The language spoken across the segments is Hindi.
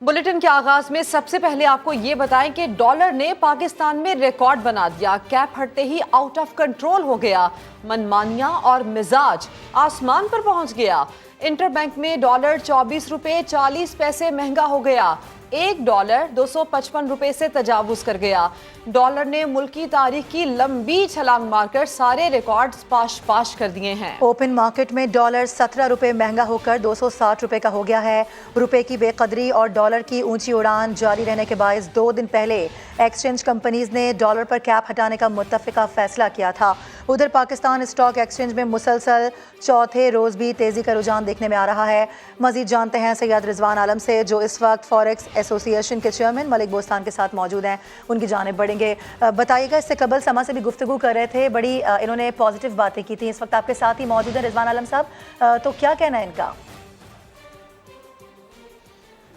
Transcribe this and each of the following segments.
बुलेटिन के आगाज में सबसे पहले आपको ये बताएं कि डॉलर ने पाकिस्तान में रिकॉर्ड बना दिया। कैप हटते ही आउट ऑफ कंट्रोल हो गया। मनमानियां और मिजाज आसमान पर पहुंच गया। इंटरबैंक में डॉलर 24 रुपए 40 पैसे महंगा हो गया। एक डॉलर 255 रुपए से तजावुज कर गया। डॉलर ने मुल्की तारीख की लंबी छलांग मारकर सारे रिकॉर्ड्स पाश कर दिए हैं। ओपन मार्केट में डॉलर 17 रुपए महंगा होकर 260 रुपए का हो गया है। रुपए की बेकदरी और डॉलर की ऊंची उड़ान जारी रहने के बायस 2 दिन पहले एक्सचेंज कंपनीज ने डॉलर पर कैप हटाने का मुत्तफिका फैसला किया था। उधर पाकिस्तान स्टॉक एक्सचेंज में मुसलसल चौथे रोज भी तेजी का रुझान देखने में आ रहा है। मजीद जानते हैं सैयद रिजवान आलम से, जो इस वक्त फॉरेक्स एसोसिएशन के चेयरमैन मलिक बोस्तान के साथ मौजूद हैं। उनकी जानिब बढ़ेंगे। बताइएगा, इससे कबल समा से भी गुफ्तगू कर रहे थे, बड़ी इन्होंने पॉजिटिव बातें की थी। इस वक्त आपके साथ ही मौजूद है रिजवान आलम साहब, तो क्या कहना है इनका?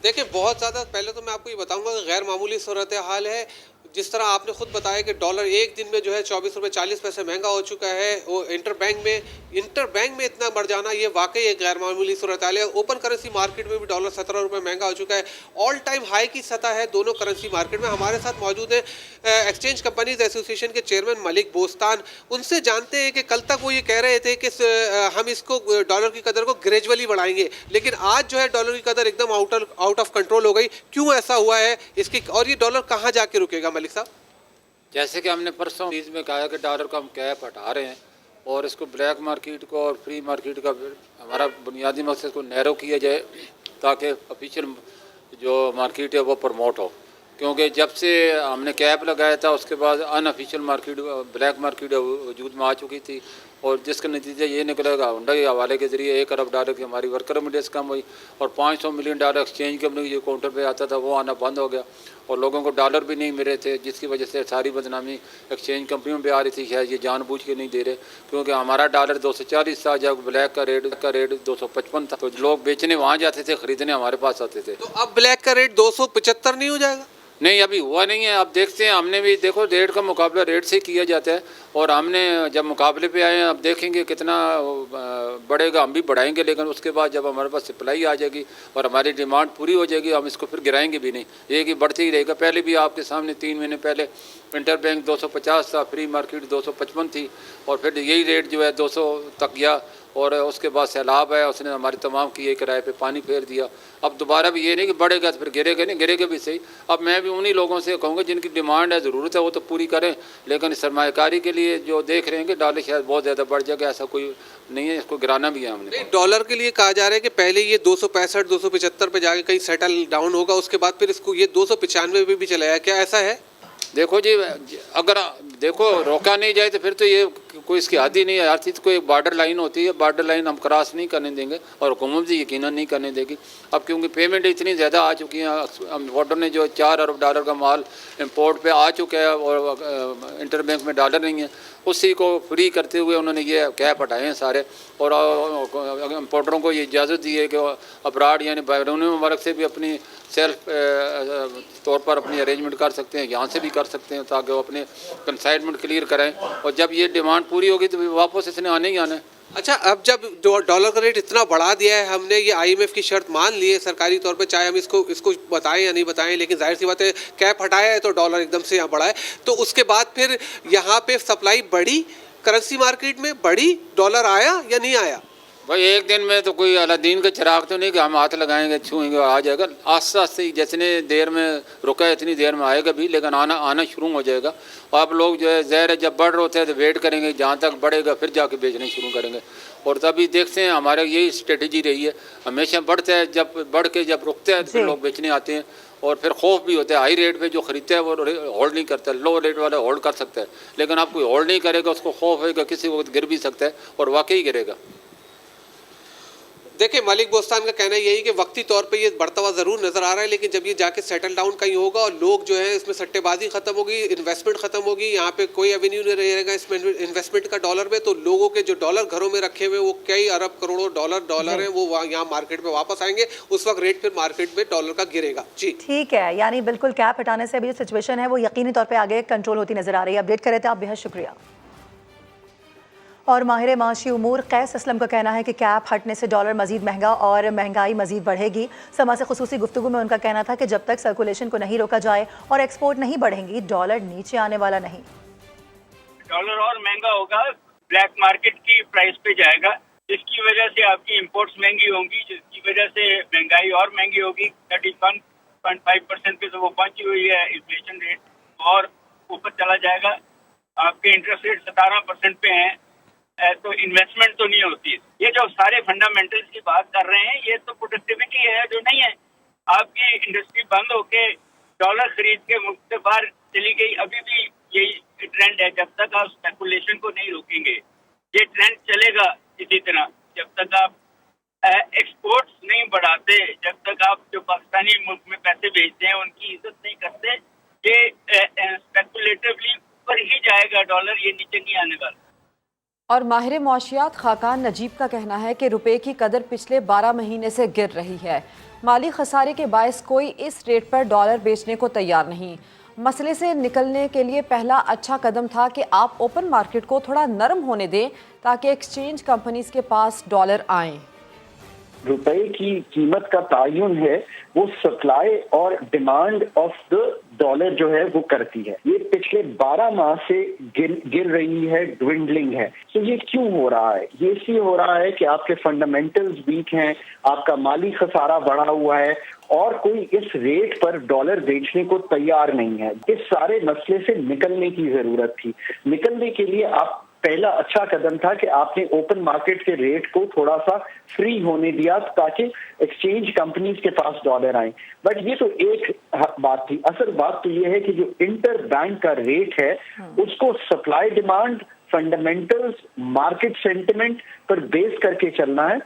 देखिए, बहुत ज़्यादा पहले तो मैं आपको ये बताऊंगा कि गैर मामूली सूरत हाल है। जिस तरह आपने खुद बताया कि डॉलर एक दिन में जो है 24 रुपये 40 पैसे महंगा हो चुका है। वो इंटरबैंक में इतना बढ़ जाना, ये वाकई एक गैर मामूली सूरत हाल है। ओपन करेंसी मार्केट में भी डॉलर 17 रुपये महंगा हो चुका है। ऑल टाइम हाई की सतह है दोनों करेंसी मार्केट में। हमारे साथ मौजूद है एक्सचेंज कंपनीज एसोसिएशन के चेयरमैन मलिक बोस्तान। उनसे जानते हैं कि कल तक वो ये कह रहे थे कि हम इसको डॉलर की कदर को ग्रेजुअली बढ़ाएंगे, लेकिन आज जो है डॉलर की कदर एकदम आउट ऑफ कंट्रोल हो गई। क्यों ऐसा हुआ है इसकी, और ये डॉलर कहाँ जाके रुकेगा मलिक साहब? जैसे कि हमने परसों चीज़ में कहा कि डॉलर को हम कैप हटा रहे हैं और इसको ब्लैक मार्केट को और फ्री मार्केट का हमारा बुनियादी मकसद को नैरो किया जाए ताकि ऑफिशियल जो मार्केट है वो प्रमोट हो। क्योंकि जब से हमने कैप लगाया था उसके बाद अनऑफिशियल मार्केट ब्लैक मार्केट वजूद में आ चुकी थी, और जिसका नतीजा ये निकलेगा हुंडा के हवाले के ज़रिए 1 अरब डॉलर की हमारी वर्कर रेमिटेंस कम हुई और 500 मिलियन डॉलर एक्सचेंज कंपनी जो काउंटर पे आता था वो आना बंद हो गया और लोगों को डॉलर भी नहीं मिल रहे थे, जिसकी वजह से सारी बदनामी एक्सचेंज कंपनियों पे आ रही थी। शायद ये जानबूझ के नहीं दे रहे, क्योंकि हमारा डॉलर 240 था जब ब्लैक का रेट 255 था, तो लोग बेचने वहाँ जाते थे, ख़रीदने हमारे पास आते थे। तो अब ब्लैक का रेट 275 नहीं हो जाएगा? नहीं, अभी हुआ नहीं है। अब देखते हैं, हमने भी देखो रेट का मुकाबला रेट से किया जाता है और हमने जब मुकाबले पे आए हैं अब देखेंगे कितना बढ़ेगा, हम भी बढ़ाएंगे, लेकिन उसके बाद जब हमारे पास सप्लाई आ जाएगी और हमारी डिमांड पूरी हो जाएगी हम इसको फिर गिराएंगे भी नहीं, ये कि बढ़ते ही रहेगा। पहले भी आपके सामने 3 महीने पहले इंटरबैंक 250 था, फ्री मार्केट 255 थी और फिर यही रेट जो है 200 तक गया और उसके बाद सैलाब है, उसने हमारी तमाम किए किराए पे पानी फेर दिया। अब दोबारा भी ये नहीं कि बढ़ेगा तो फिर गिरेगा नहीं, गिरेगा भी सही। अब मैं भी उन्हीं लोगों से कहूँगा जिनकी डिमांड है, ज़रूरत है, वो तो पूरी करें, लेकिन सरमायाकारी के लिए जो देख रहे हैं कि डॉलर शायद बहुत ज़्यादा बढ़ जाएगा, ऐसा कोई नहीं है, इसको गिराना भी है हमने। डॉलर के लिए कहा जा रहा है कि पहले ये 265 275 पे जाके कहीं सेटल डाउन होगा, उसके बाद फिर इसको ये 295 पे भी चलाया, क्या ऐसा है? देखो जी, अगर देखो रोका नहीं जाए तो फिर तो ये कोई इसकी हद ही नहीं है। हर चीज़ को एक बॉर्डर लाइन होती है, बॉर्डर लाइन हम क्रॉस नहीं करने देंगे और हुकूमत भी यकीनन नहीं करने देगी। अब क्योंकि पेमेंट इतनी ज़्यादा आ चुकी है, बॉर्डर ने जो 4 अरब डॉलर का माल इंपोर्ट पे आ चुका है और इंटरबैंक में डॉलर नहीं है, उसी को फ्री करते हुए उन्होंने ये कैप हटाए हैं सारे और इंपोर्टरों को ये इजाज़त दी है कि अब्राड यानी बैरून मुल्क से भी अपनी सेल्फ तौर पर अपनी अरेंजमेंट कर सकते हैं, यहाँ से भी कर सकते हैं, ताकि वो अपने कंसाइनमेंट क्लियर करें और जब ये डिमांड पूरी होगी तो वापस इसने आने ही आना है। अच्छा, अब जब डॉलर का रेट इतना बढ़ा दिया है हमने, ये IMF की शर्त मान ली है सरकारी तौर पे, चाहे हम इसको बताएं या नहीं बताएं, लेकिन जाहिर सी बात है कैप हटाया है तो डॉलर एकदम से यहाँ बढ़ा है, तो उसके बाद फिर यहाँ पे सप्लाई बढ़ी, करेंसी मार्केट में बढ़ी, डॉलर आया या नहीं आया? भाई एक दिन में तो कोई अलादीन का चिराग तो नहीं कि हम हाथ लगाएंगे छूएंगे और आ जाएगा। आस्ते आस्ते ही जितने देर में रुका है इतनी देर में आएगा भी, लेकिन आना शुरू हो जाएगा। और आप लोग जो है ज़ाहिर है जब बढ़ रहे होते हैं तो वेट करेंगे जहाँ तक बढ़ेगा फिर जाके बेचने शुरू करेंगे, और तभी देखते हैं हमारे यही स्ट्रेटजी रही है, हमेशा बढ़ता है, जब बढ़ के जब रुकता है तो फिर लोग बेचने आते हैं और फिर खौफ भी होता है। हाई रेट पे जो ख़रीदता है वो होल्ड नहीं करता, लो रेट वाला होल्ड कर सकता है, लेकिन आप कोई होल्ड नहीं करेगा उसको खौफ होगा किसी वक्त गिर भी सकता है और वाकई गिरेगा। देखिए, मलिक बोस्तान का कहना यही कि वक्ती तौर पे ये बढ़ता हुआ ज़रूर नज़र आ रहा है, लेकिन जब ये जाके सेटल डाउन कहीं होगा और लोग जो है इसमें सट्टेबाजी ख़त्म होगी, इन्वेस्टमेंट ख़त्म होगी, यहाँ पे कोई एवेन्यू नहीं रहेगा इसमें इन्वेस्टमेंट का डॉलर में, तो लोगों के जो डॉलर घरों में रखे हुए वो कई अरब करोड़ों डॉलर हैं, वो यहाँ मार्केट में वापस आएंगे, उस वक्त रेट फिर मार्केट में डॉलर का गिरेगा। जी ठीक है, यानी बिल्कुल कैप हटाने से अभी जो सिचुएशन है वो यकीनी तौर पर आगे कंट्रोल होती नजर आ रही है। अपडेट कर रहे थे आप, बेहद शुक्रिया। और माहिर माशी उमूर कैस असलम का कहना है कि कैप हटने से डॉलर मजीद महंगा और महंगाई मजीद बढ़ेगी। समा से खुसूसी गुफ्तगू में उनका कहना था कि जब तक सर्कुलेशन को नहीं रोका जाए और एक्सपोर्ट नहीं बढ़ेंगी, डॉलर नीचे आने वाला नहीं। डॉलर और महंगा होगा, ब्लैक मार्केट की प्राइस पे जाएगा, जिसकी वजह से आपकी इंपोर्ट्स महंगी होंगी, जिसकी वजह से महंगाई और महंगी होगी। 31.5% पे तो वो पहुंची हुई है इन्फ्लेशन रेट, और ऊपर चला जाएगा। आपके इंटरेस्ट रेट 17% पे हैं, तो इन्वेस्टमेंट तो नहीं होती। ये जो सारे फंडामेंटल्स की बात कर रहे हैं, ये तो प्रोडक्टिविटी है जो नहीं है। आपकी इंडस्ट्री बंद होके डॉलर खरीद के मुल्क से बाहर चली गई। अभी भी यही ट्रेंड है। जब तक आप स्पेकुलेशन को नहीं रोकेंगे, ये ट्रेंड चलेगा इसी तरह। जब तक आप एक्सपोर्ट्स नहीं बढ़ाते, जब तक आप जो पाकिस्तानी मुल्क में पैसे भेजते हैं उनकी इज्जत नहीं करते, ये स्पेकुलेटिवली ऊपर ही जाएगा डॉलर, ये नीचे नहीं आने वाला। और माहिर मुआशियात खाकान नजीब का कहना है कि रुपए की कदर पिछले 12 महीने से गिर रही है। माली खसारे के बायस कोई इस रेट पर डॉलर बेचने को तैयार नहीं। मसले से निकलने के लिए पहला अच्छा कदम था कि आप ओपन मार्केट को थोड़ा नरम होने दें ताकि एक्सचेंज कंपनीज के पास डॉलर आएं। रुपए की कीमत का तायुन है वो सप्लाई और डिमांड ऑफ द डॉलर जो है वो करती है। ये पिछले 12 माह से गिर रही है, ड्विंडलिंग है। तो ये क्यों हो रहा है? ये इसलिए हो रहा है कि आपके फंडामेंटल्स वीक हैं, आपका माली खसारा बढ़ा हुआ है और कोई इस रेट पर डॉलर बेचने को तैयार नहीं है। इस सारे मसले से निकलने की जरूरत थी। निकलने के लिए आप पहला अच्छा कदम था कि आपने ओपन मार्केट के रेट को थोड़ा सा फ्री होने दिया ताकि एक्सचेंज कंपनीज के पास डॉलर आए। बट ये तो एक बात थी। असल बात तो ये है कि जो इंटर बैंक का रेट है उसको supply demand, fundamentals, market sentiment पर बेस करके चलना है।